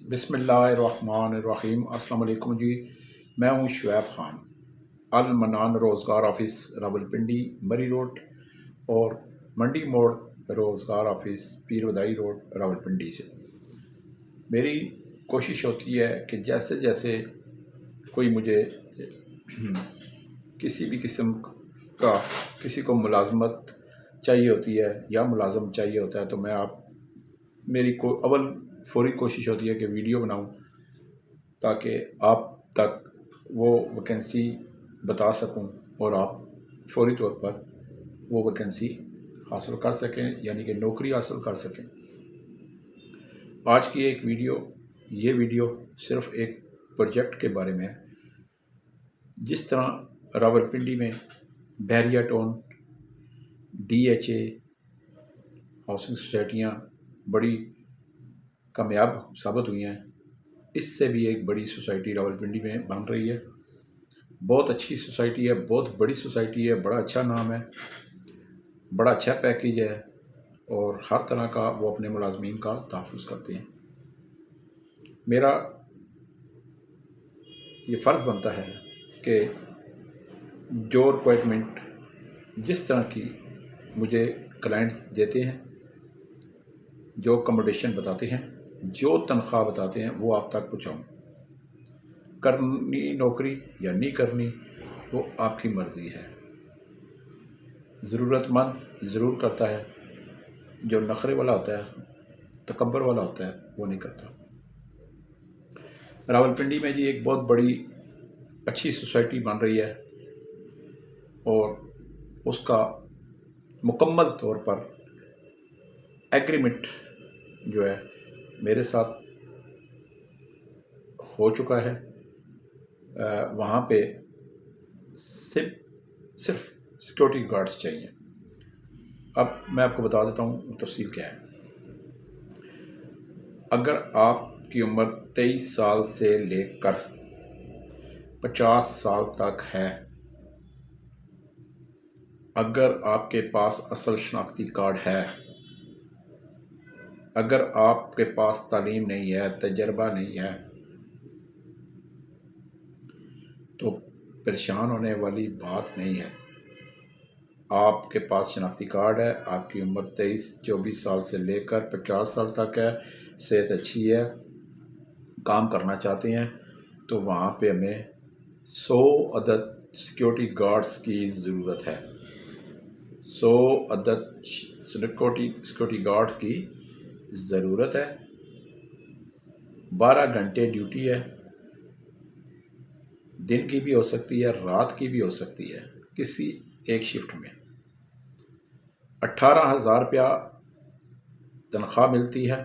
बिस्मिल्लाहिर्रहमानिर्रहीम। अस्सलाम वालेकुम जी। मैं हूं शुएब ख़ान, अल मनान रोज़गार ऑफ़िस रावलपिंडी मरी रोड और मंडी मोड़ रोज़गार ऑफ़िस पीर बदाई रोड रावलपिंडी से। मेरी कोशिश होती है कि जैसे जैसे कोई मुझे किसी भी किस्म का किसी को मुलाजमत चाहिए होती है या मुलाजम चाहिए होता है तो मैं मेरी अव्वल फौरी कोशिश होती है कि वीडियो बनाऊं ताकि आप तक वो वैकेंसी बता सकूं और आप फौरी तौर पर वो वैकेंसी हासिल कर सकें, यानी कि नौकरी हासिल कर सकें। आज की ये वीडियो सिर्फ एक प्रोजेक्ट के बारे में है। जिस तरह रावलपिंडी में बहरिया टाउन DHA हाउसिंग सोसाइटियाँ बड़ी कामयाब साबित हुई हैं, इससे भी एक बड़ी सोसाइटी रावलपिंडी में बन रही है। बहुत अच्छी सोसाइटी है, बहुत बड़ी सोसाइटी है, बड़ा अच्छा नाम है, बड़ा अच्छा पैकेज है और हर तरह का वो अपने मुलाजमीन का तहफ़्फ़ुज़ करते हैं। मेरा ये फ़र्ज़ बनता है कि जो रिक्वायरमेंट जिस तरह की मुझे क्लाइंट्स देते हैं, जो अकोमोडेशन बताते हैं, जो तनख्वाह बताते हैं, वो आप तक पहुँचाऊँ। करनी नौकरी या नहीं करनी वो आपकी मर्ज़ी है। ज़रूरतमंद ज़रूर करता है, जो नखरे वाला होता है, तकब्बर वाला होता है, वो नहीं करता। रावलपिंडी में जी एक बहुत बड़ी अच्छी सोसाइटी बन रही है और उसका मुकम्मल तौर पर एग्रीमेंट जो है मेरे साथ हो चुका है। वहाँ पे सिर्फ सिक्योरिटी गार्ड्स चाहिए। अब मैं आपको बता देता हूँ तफसील क्या है। अगर आपकी उम्र 23 साल से लेकर 50 साल तक है, अगर आपके पास असल शनाख्ती कार्ड है, अगर आपके पास तालीम नहीं है, तजर्बा नहीं है, तो परेशान होने वाली बात नहीं है। आपके पास शनाख्ती कार्ड है, आपकी उम्र 23-24 साल से लेकर 50 साल तक है, सेहत अच्छी है, काम करना चाहते हैं, तो वहाँ पे हमें 100 अदद सिक्योरिटी गार्ड्स की ज़रूरत है। 100 अदद सिक्योरिटी गार्ड्स की ज़रूरत है। 12 घंटे ड्यूटी है, दिन की भी हो सकती है, रात की भी हो सकती है, किसी एक शिफ्ट में। 18,000 रुपया तनख्वाह मिलती है।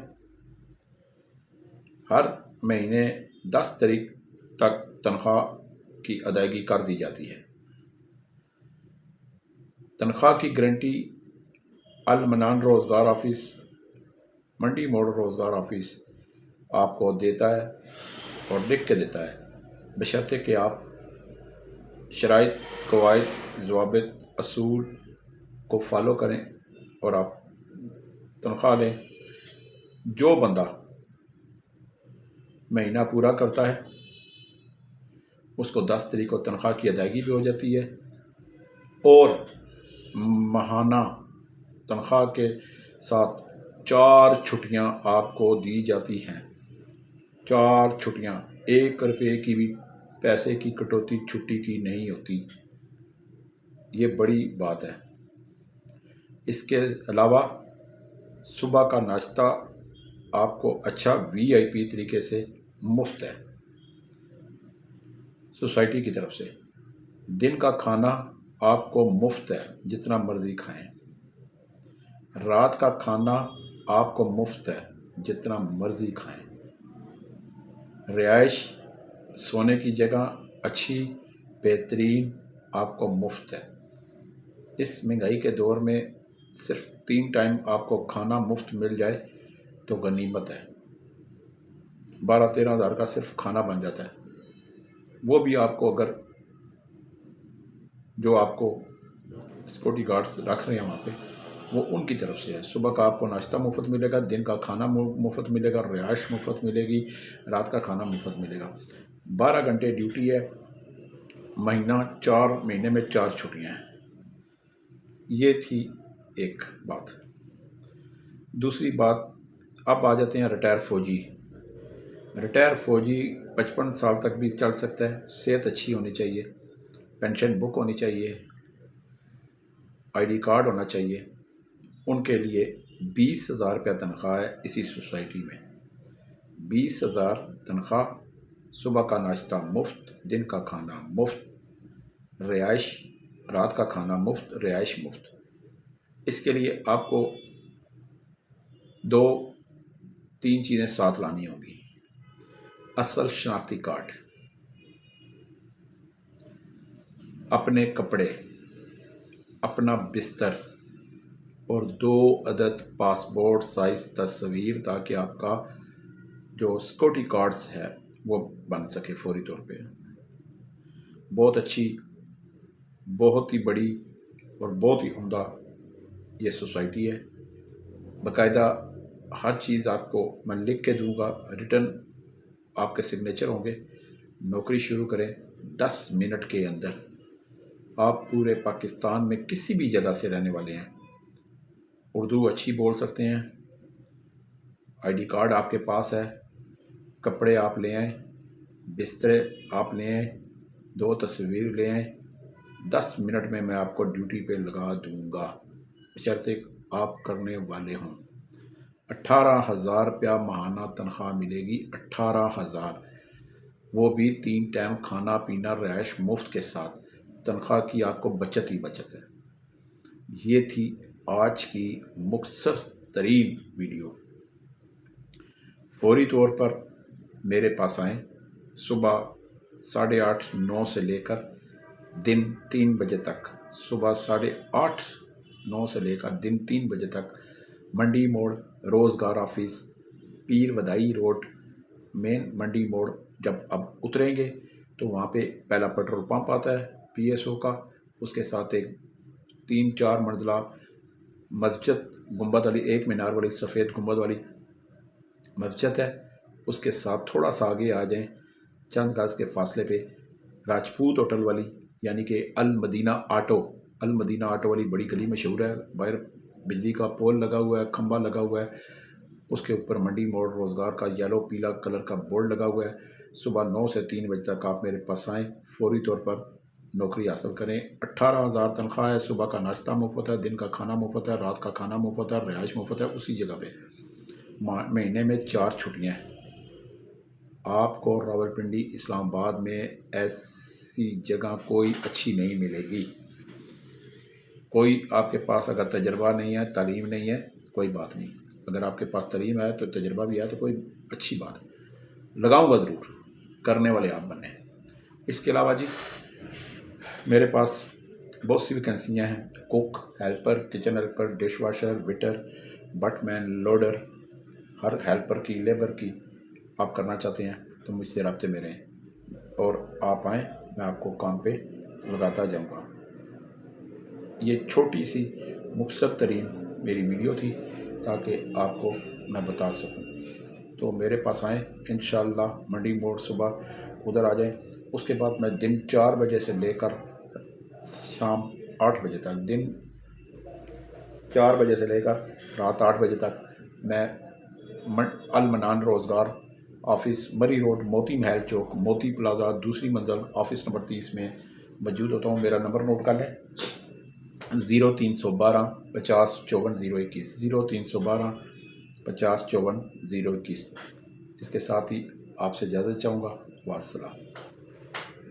हर महीने 10 तारीख तक तनख्वाह की अदायगी कर दी जाती है। तनख्वाह की गारंटी अल मनान रोज़गार ऑफ़िस मंडी मोड़ रोज़गार ऑफ़िस आपको देता है और लिख के देता है, बशर्ते कि आप शराइत, कवायद, ज़वाबित, असूल को फॉलो करें और आप तनख्वाह लें। जो बंदा महीना पूरा करता है उसको 10 तारीख को तनख्वाह की अदायगी भी हो जाती है और माहाना तनख्वाह के साथ 4 छुट्टियां आपको दी जाती हैं। 4 छुट्टियां, 1 रुपये की भी पैसे की कटौती छुट्टी की नहीं होती। ये बड़ी बात है। इसके अलावा सुबह का नाश्ता आपको अच्छा VIP तरीके से मुफ्त है सोसाइटी की तरफ से। दिन का खाना आपको मुफ्त है, जितना मर्ज़ी खाएं। रात का खाना आपको मुफ्त है, जितना मर्ज़ी खाएं। रिहाइश, सोने की जगह अच्छी बेहतरीन आपको मुफ्त है। इस महंगाई के दौर में सिर्फ 3 टाइम आपको खाना मुफ्त मिल जाए तो गनीमत है। 12-13 हज़ार का सिर्फ खाना बन जाता है। वो भी आपको अगर जो आपको सिक्योरिटी गार्ड्स रख रहे हैं वहाँ पे, وہ ان کی طرف سے ہے۔ صبح کا آپ کو ناشتہ مفت ملے گا، دن کا کھانا مفت ملے گا، رہائش مفت ملے گی، رات کا کھانا مفت ملے گا۔ 12 گھنٹے ڈیوٹی ہے، مہینہ 4 مہینے میں 4 چھٹیاں ہیں۔ یہ تھی ایک بات۔ دوسری بات، اب آ جاتے ہیں ریٹائر فوجی۔ ریٹائر فوجی 55 سال تک بھی چل سکتا ہے، صحت اچھی ہونی چاہیے، پینشن بک ہونی چاہیے، آئی ڈی کارڈ ہونا چاہیے۔ ان کے لیے 20,000 روپیہ تنخواہ ہے اسی سوسائٹی میں۔ 20,000 تنخواہ، صبح کا ناشتہ مفت، دن کا کھانا مفت، رہائش، رات کا کھانا مفت، رہائش مفت۔ اس کے لیے آپ کو 2-3 چیزیں ساتھ لانی ہوں گی۔ اصل شناختی کارڈ، اپنے کپڑے، اپنا بستر اور 2 عدد پاسپورٹ سائز تصویر، تاکہ آپ کا جو سیکورٹی کارڈز ہے وہ بن سکے فوری طور پہ۔ بہت اچھی، بہت ہی بڑی اور بہت ہی عمدہ یہ سوسائٹی ہے۔ باقاعدہ ہر چیز آپ کو میں لکھ کے دوں گا، ریٹن آپ کے سگنیچر ہوں گے۔ نوکری شروع کریں 10 منٹ کے اندر۔ آپ پورے پاکستان میں کسی بھی جگہ سے رہنے والے ہیں، اردو اچھی بول سکتے ہیں، آئی ڈی کارڈ آپ کے پاس ہے، کپڑے آپ لے آئیں، بستر آپ لے آئیں، 2 تصویر لے آئیں۔ 10 منٹ میں آپ کو ڈیوٹی پہ لگا دوں گا، بشرطے آپ کرنے والے ہوں۔ 18,000 روپیہ ماہانہ تنخواہ ملے گی، 18,000، وہ بھی 3 ٹائم کھانا پینا رہائش مفت کے ساتھ۔ تنخواہ کی آپ کو بچت ہی بچت ہے۔ یہ تھی آج کی مختصر ترین ویڈیو۔ فوری طور پر میرے پاس آئیں، صبح 8:30-9 سے لے کر دن 3 بجے تک، صبح 8:30-9 سے لے کر دن 3 بجے تک، منڈی موڑ روزگار آفس، پیر ودائی روڈ، مین منڈی موڑ۔ جب اب اتریں گے تو وہاں پہ پہلا پیٹرول پمپ آتا ہے پی ایس او کا، اس کے ساتھ ایک 3-4 منزلہ مسجد، گنبد والی، 1 مینار والی، سفید گنبد والی مسجد ہے۔ اس کے ساتھ تھوڑا سا آگے آ جائیں، چند گز کے فاصلے پہ راجپوت ہوٹل والی، یعنی کہ المدینہ آٹو والی بڑی گلی مشہور ہے، باہر بجلی کا پول لگا ہوا ہے، کھمبا لگا ہوا ہے، اس کے اوپر منڈی موڑ روزگار کا یلو پیلا کلر کا بورڈ لگا ہوا ہے۔ صبح 9 سے 3 بجے تک آپ میرے پاس آئیں، فوری طور پر نوکری حاصل کریں۔ 18,000 تنخواہ ہے، صبح کا ناشتہ مفت ہے، دن کا کھانا مفت ہے، رات کا کھانا مفت ہے، رہائش مفت ہے اسی جگہ پہ۔ مہینے میں 4 چھٹیاں ہیں۔ آپ کو راولپنڈی، اسلام آباد میں ایسی جگہ کوئی اچھی نہیں ملے گی۔ کوئی آپ کے پاس اگر تجربہ نہیں ہے، تعلیم نہیں ہے، کوئی بات نہیں۔ اگر آپ کے پاس تعلیم ہے تو تجربہ بھی ہے تو کوئی اچھی بات ہے، لگاؤں گا ضرور، کرنے والے آپ بنیں۔ اس کے علاوہ جی میرے پاس بہت سی ویکنسیاں ہیں، cook, helper, kitchen helper, dish washer, waiter, batman, loader, ہر ہیلپر کی، لیبر کی آپ کرنا چاہتے ہیں تو مجھ سے رابطے میں رہیں، اور آپ آئیں، میں آپ کو کام پہ لگاتا جاؤں گا۔ یہ چھوٹی سی مختصر ترین میری ویڈیو تھی تاکہ آپ کو میں بتا سکوں۔ تو میرے پاس آئیں، انشاءاللہ منڈی موڑ صبح ادھر آ جائیں۔ اس کے بعد میں دن 4 بجے سے لے کر شام 8 بجے تک، دن 4 بجے سے لے کر رات 8 بجے تک میں المنان روزگار آفس، مری روڈ، موتی محل چوک، موتی پلازا، دوسری منزل، آفس نمبر 30 میں موجود ہوتا ہوں۔ میرا نمبر نوٹ کر لیں، 0312 50 54 021، 0312 50 54 021۔ اس کے ساتھ ہی آپ سے اجازت چاہوں گا، والسلام۔